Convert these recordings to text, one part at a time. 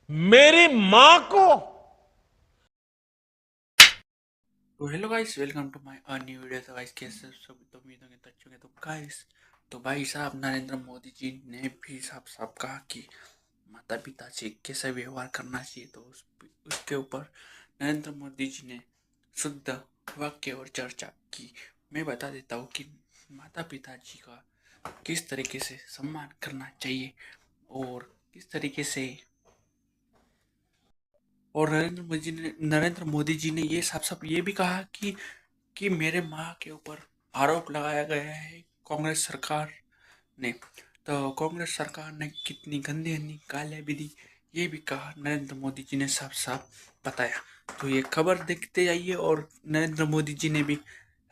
मेरी मां को। तो hello guys, welcome to my new video. तो गाइस कैसे सब तो उम्मीद होंगे तो अच्छे होंगे। तो गाइस, तो भाई साहब नरेंद्र मोदी जी ने भी साफ साफ कहा कि माता पिता से कैसे व्यवहार करना चाहिए। तो उसके ऊपर नरेंद्र मोदी जी ने शुद्ध वाक्य और चर्चा की। मैं बता देता हूँ कि माता पिता जी का किस तरीके से सम्मान करना चाहिए और किस तरीके से। और नरेंद्र मोदी जी ने ये साफ साफ ये भी कहा कि मेरे माँ के ऊपर आरोप लगाया गया है कांग्रेस सरकार ने। तो कांग्रेस सरकार ने कितनी गंदी गंदी गालियाँ भी दी, ये भी कहा नरेंद्र मोदी जी ने साफ साफ बताया। तो ये खबर देखते जाइए और नरेंद्र मोदी जी ने भी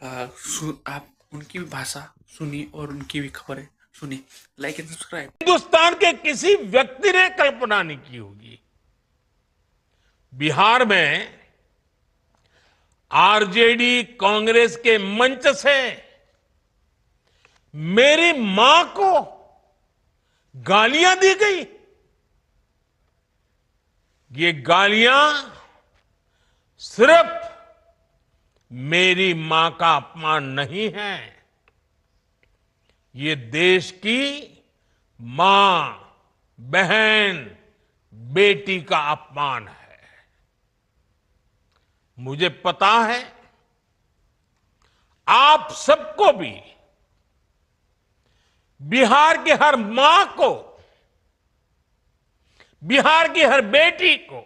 आप उनकी भी भाषा सुनी और उनकी भी खबरें सुनी। Like and subscribe. हिंदुस्तान के किसी व्यक्ति ने कल्पना नहीं की होगी। बिहार में आरजेडी कांग्रेस के मंच से मेरी मां को गालियां दी गई। ये गालियां सिर्फ मेरी मां का अपमान नहीं है, ये देश की मां, बहन, बेटी का अपमान है। मुझे पता है आप सबको भी, बिहार की हर मां को, बिहार की हर बेटी को,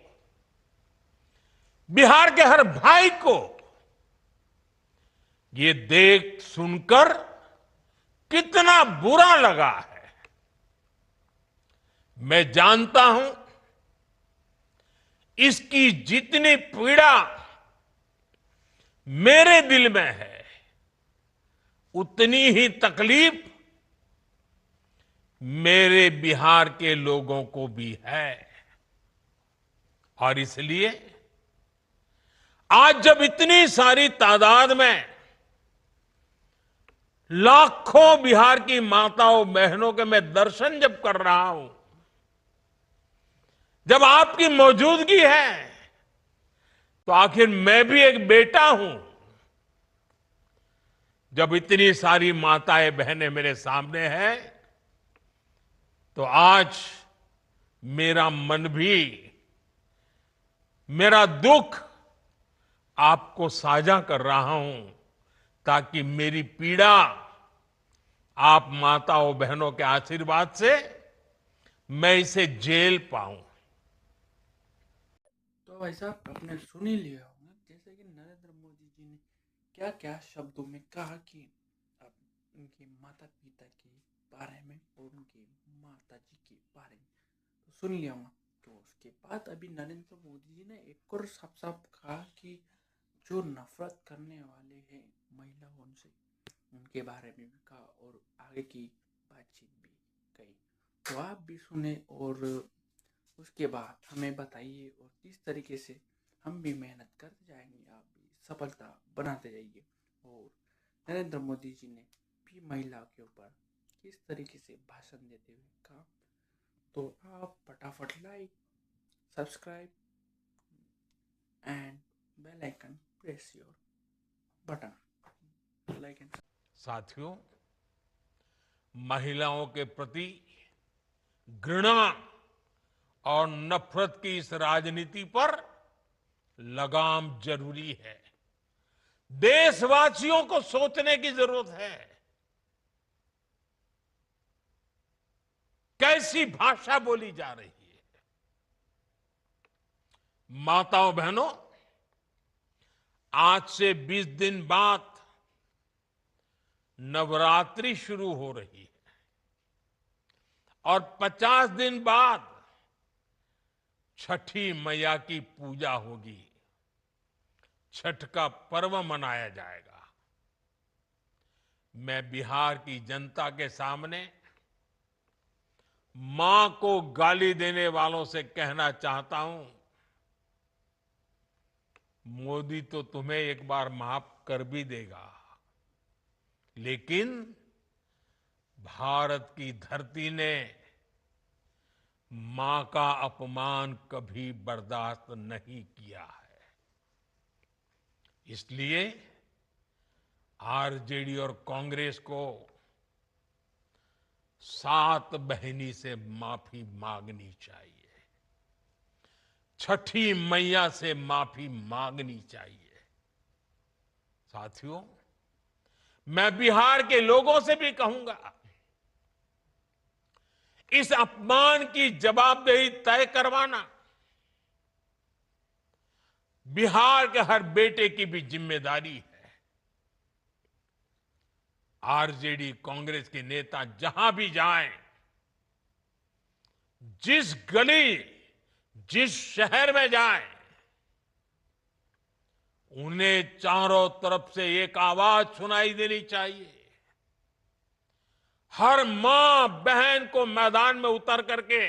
बिहार के हर भाई को ये देख सुनकर कितना बुरा लगा है। मैं जानता हूं इसकी जितनी पीड़ा मेरे दिल में है, उतनी ही तकलीफ मेरे बिहार के लोगों को भी है। और इसलिए आज जब इतनी सारी तादाद में लाखों बिहार की माताओं बहनों के मैं दर्शन जब कर रहा हूं, जब आपकी मौजूदगी है, तो आखिर मैं भी एक बेटा हूं। जब इतनी सारी माताएं बहनें मेरे सामने हैं, तो आज मेरा मन भी, मेरा दुख आपको साझा कर रहा हूं, ताकि मेरी पीड़ा आप माताओं बहनों के आशीर्वाद से मैं इसे झेल पाऊं। तो भाई साहब आपने सुन ही लिया होगा जैसे कि नरेंद्र मोदी जी ने क्या क्या शब्दों में कहा कि अब उनके माता पिता के बारे में और उनके माता जी के बारे में तो सुन लिया होगा। तो उसके बाद अभी नरेंद्र मोदी जी ने एक और साफ साफ कहा कि जो नफरत करने वाले हैं महिलाओं से उनके बारे में भी कहा और आगे की बातचीत भी कही। तो आप भी सुने और उसके बाद हमें बताइए और किस तरीके से हम भी मेहनत करते जाएंगे, आप भी सफलता बनाते जाइए। और नरेंद्र मोदी जी ने भी महिला के ऊपर किस तरीके से भाषण देते हुए कहा। तो आप फटाफट like, subscribe and bell icon press your button like and. साथियों, महिलाओं के प्रति घृणा और नफरत की इस राजनीति पर लगाम जरूरी है। देशवासियों को सोचने की जरूरत है, कैसी भाषा बोली जा रही है। माताओं बहनों, आज से 20 दिन बाद नवरात्रि शुरू हो रही है और 50 दिन बाद छठी मैया की पूजा होगी, छठ का पर्व मनाया जाएगा। मैं बिहार की जनता के सामने मां को गाली देने वालों से कहना चाहता हूं, मोदी तो तुम्हें एक बार माफ कर भी देगा, लेकिन भारत की धरती ने मां का अपमान कभी बर्दाश्त नहीं किया है। इसलिए आरजेडी और कांग्रेस को सात बहिनी से माफी मांगनी चाहिए, छठी मैया से माफी मांगनी चाहिए। साथियों, मैं बिहार के लोगों से भी कहूंगा, इस अपमान की जवाबदेही तय करवाना बिहार के हर बेटे की भी जिम्मेदारी है। आरजेडी कांग्रेस के नेता जहां भी जाएं, जिस गली, जिस शहर में जाएं, उन्हें चारों तरफ से एक आवाज सुनाई देनी चाहिए। हर मां बहन को मैदान में उतर करके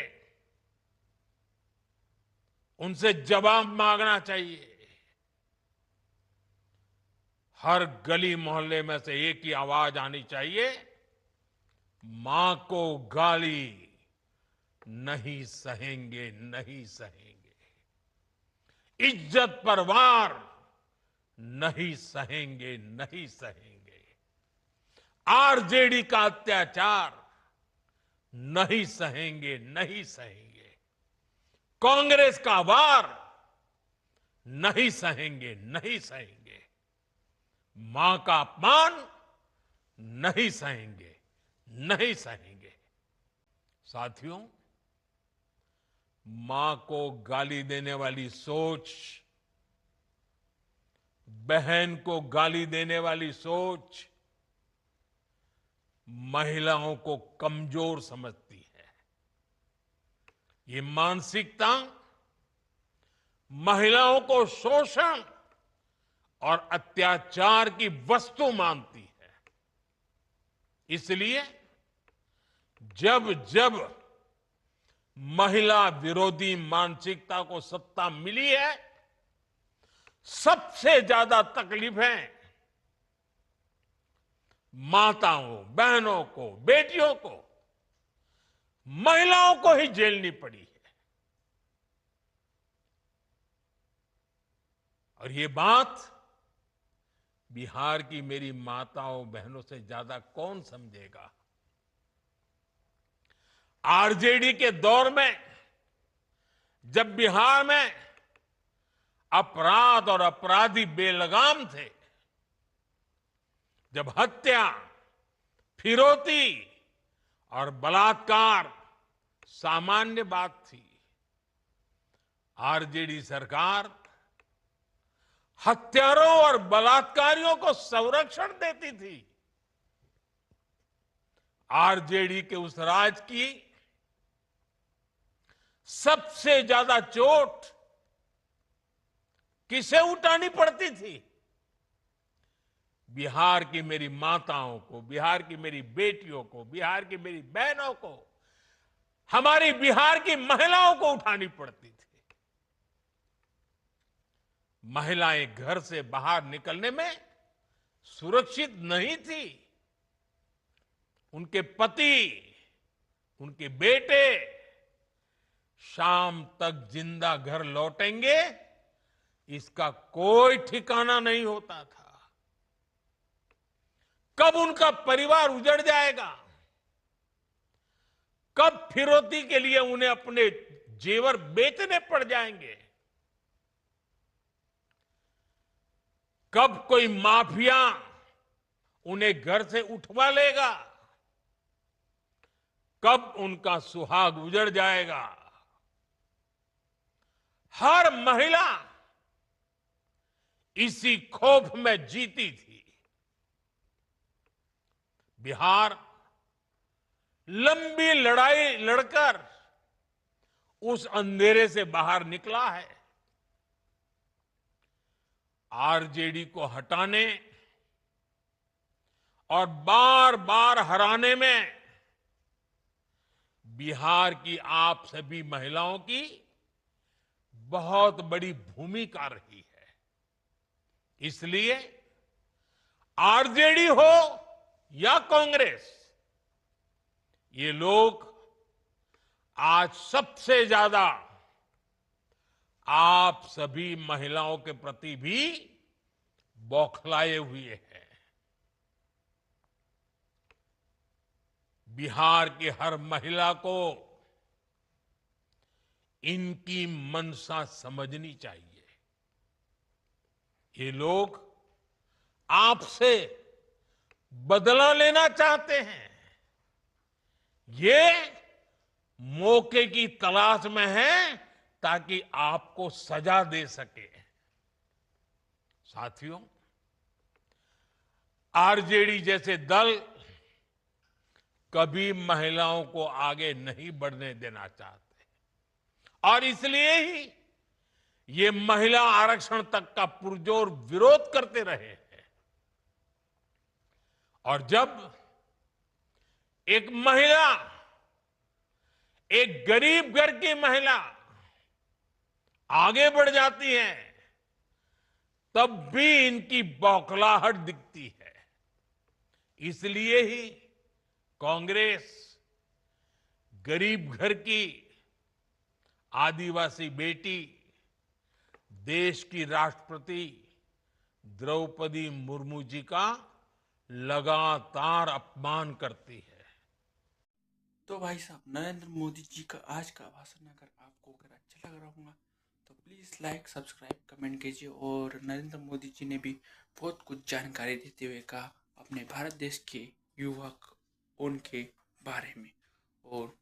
उनसे जवाब मांगना चाहिए। हर गली मोहल्ले में से एक ही आवाज आनी चाहिए, मां को गाली नहीं सहेंगे, नहीं सहेंगे। इज्जत पर वार नहीं सहेंगे, नहीं सहेंगे। आरजेडी का अत्याचार नहीं सहेंगे, नहीं सहेंगे। कांग्रेस का वार नहीं सहेंगे, नहीं सहेंगे। मां का अपमान नहीं सहेंगे, नहीं सहेंगे। साथियों, मां को गाली देने वाली सोच, बहन को गाली देने वाली सोच महिलाओं को कमजोर समझती है। ये मानसिकता महिलाओं को शोषण और अत्याचार की वस्तु मानती है। इसलिए जब जब महिला विरोधी मानसिकता को सत्ता मिली है, सबसे ज्यादा तकलीफें माताओं, बहनों को, बेटियों को, महिलाओं को ही झेलनी पड़ी है। और ये बात बिहार की मेरी माताओं बहनों से ज्यादा कौन समझेगा। आरजेडी के दौर में जब बिहार में अपराध और अपराधी बेलगाम थे, जब हत्या, फिरौती और बलात्कार सामान्य बात थी, आरजेडी सरकार हत्यारों और बलात्कारियों को संरक्षण देती थी। आरजेडी के उस राज की सबसे ज्यादा चोट किसे उठानी पड़ती थी? बिहार की मेरी माताओं को, बिहार की मेरी बेटियों को, बिहार की मेरी बहनों को, हमारी बिहार की महिलाओं को उठानी पड़ती थी। महिलाएं घर से बाहर निकलने में सुरक्षित नहीं थी। उनके पति, उनके बेटे शाम तक जिंदा घर लौटेंगे, इसका कोई ठिकाना नहीं होता था। कब उनका परिवार उजड़ जाएगा, कब फिरौती के लिए उन्हें अपने जेवर बेचने पड़ जाएंगे, कब कोई माफिया उन्हें घर से उठवा लेगा, कब उनका सुहाग उजड़ जाएगा। हर महिला इसी खौफ में जीती थी। बिहार लंबी लड़ाई लड़कर उस अंधेरे से बाहर निकला है। आरजेडी को हटाने और बार बार हराने में बिहार की आप सभी महिलाओं की बहुत बड़ी भूमिका रही है। इसलिए आरजेडी हो या कांग्रेस, ये लोग आज सबसे ज्यादा आप सभी महिलाओं के प्रति भी बौखलाए हुए हैं। बिहार की हर महिला को इनकी मंशा समझनी चाहिए। ये लोग आपसे बदला लेना चाहते हैं। ये मौके की तलाश में हैं ताकि आपको सजा दे सके। साथियों, आरजेडी जैसे दल कभी महिलाओं को आगे नहीं बढ़ने देना चाहते और इसलिए ही ये महिला आरक्षण तक का पुरजोर विरोध करते रहे हैं। और जब एक महिला, एक गरीब घर की महिला आगे बढ़ जाती है, तब भी इनकी बौखलाहट दिखती है। इसलिए ही कांग्रेस गरीब घर की आदिवासी बेटी, देश की राष्ट्रपति द्रौपदी मुर्मू जी का लगातार अपमान करती है। तो भाई साहब, नरेंद्र मोदी जी का आज का भाषण अगर अच्छा लग रहा होगा तो प्लीज़ लाइक, सब्सक्राइब, कमेंट कीजिए। और नरेंद्र मोदी जी ने भी बहुत कुछ जानकारी देते हुए कहा अपने भारत देश के युवक उनके बारे में, और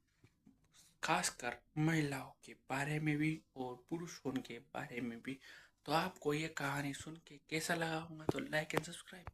खासकर महिलाओं के बारे में भी और पुरुषों के बारे में भी। तो आपको ये कहानी सुन के कैसा लगा होगा तो लाइक एंड सब्सक्राइब।